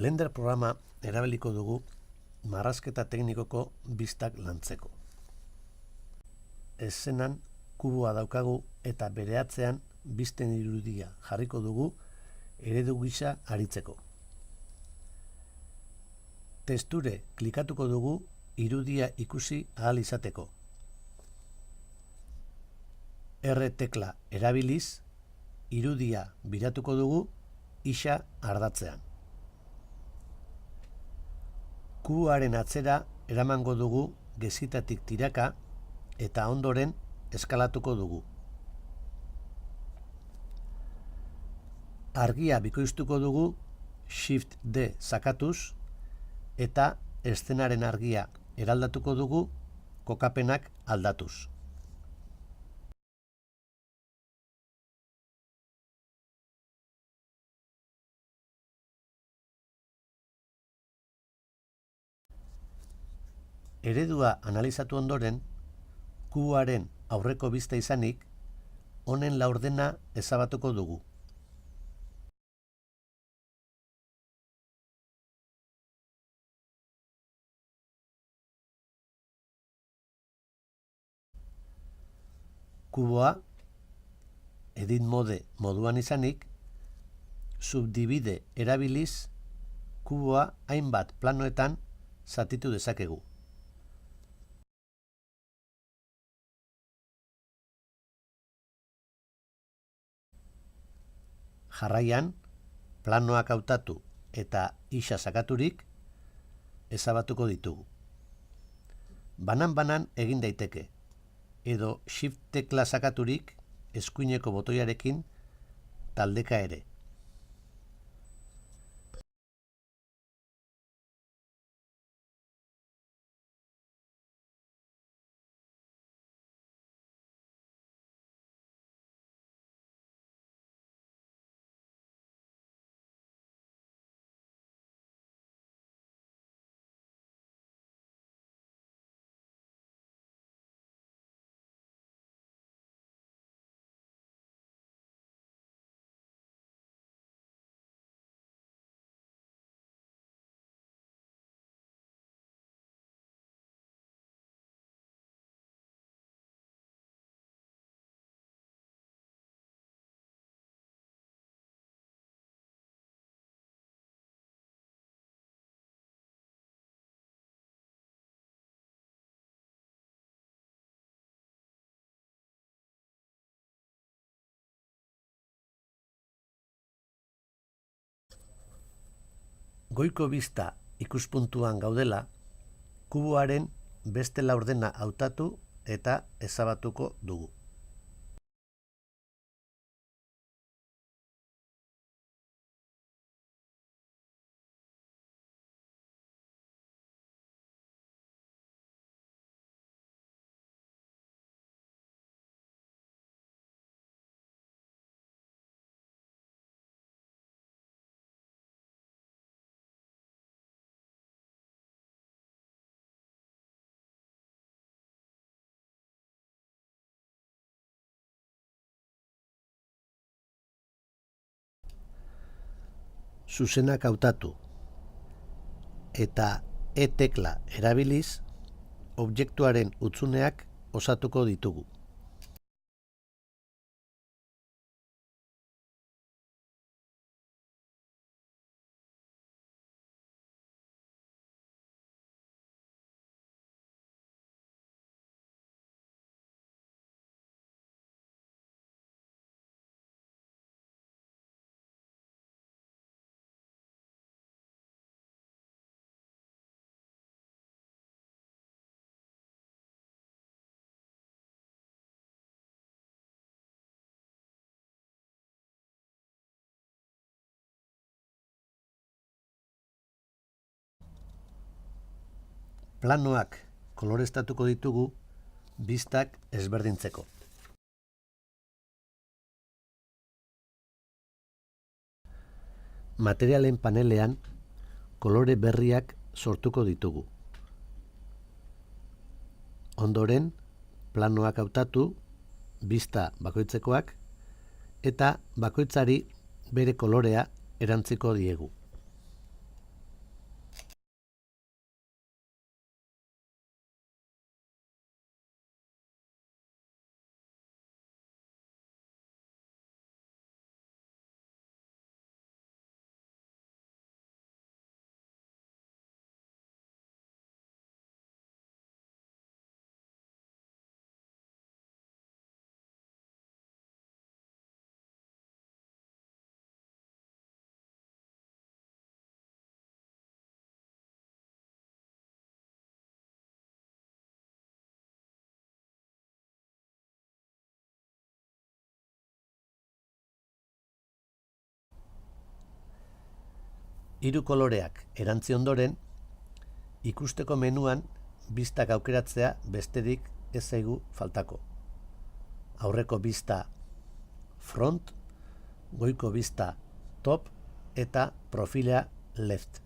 Blender programa erabiliko dugu marrazketa teknikoko bistak lantzeko. Eszenan kuboa daukagu eta bere atzean bisten irudia jarriko dugu eredu gisa aritzeko. Testure klikatuko dugu irudia ikusi ahal izateko. R tekla erabiliz, irudia biratuko dugu isa ardatzean. Kuboaren atzera eramango dugu gezitatik tiraka eta ondoren eskalatuko dugu. Argia bikoiztuko dugu Shift D sakatuz eta eszenaren argia eraldatuko dugu kokapenak aldatuz. Eredua analizatu ondoren, kuboaren aurreko bista izanik, honen laurdena ezabatuko dugu. Kuboa, edit mode moduan izanik, subdivide erabiliz, kuboa hainbat planoetan zatitu dezakegu. Jarraian, planoak hautatu eta isa sakaturik ezabatuko ditugu. Banan-banan egin daiteke, edo Shift tekla sakaturik eskuineko botoiarekin taldeka ere. Goiko bista ikuspuntuan gaudela, kuboaren beste laurdena hautatu eta ezabatuko dugu. Zuzenak hautatu eta E tekla erabiliz, objektuaren hutsuneak osatuko ditugu. Planoak koloreztatuko ditugu bistak ezberdintzeko. Materialen panelean kolore berriak sortuko ditugu. Ondoren, planoak hautatu, bista bakoitzekoak, eta bakoitzari bere kolorea erantziko diegu. Hiru koloreak erantzi ondoren, ikusteko menuan bistak aukeratzea besterik ez zaigu faltako. Aurreko bista front, goiko bista top eta profila left.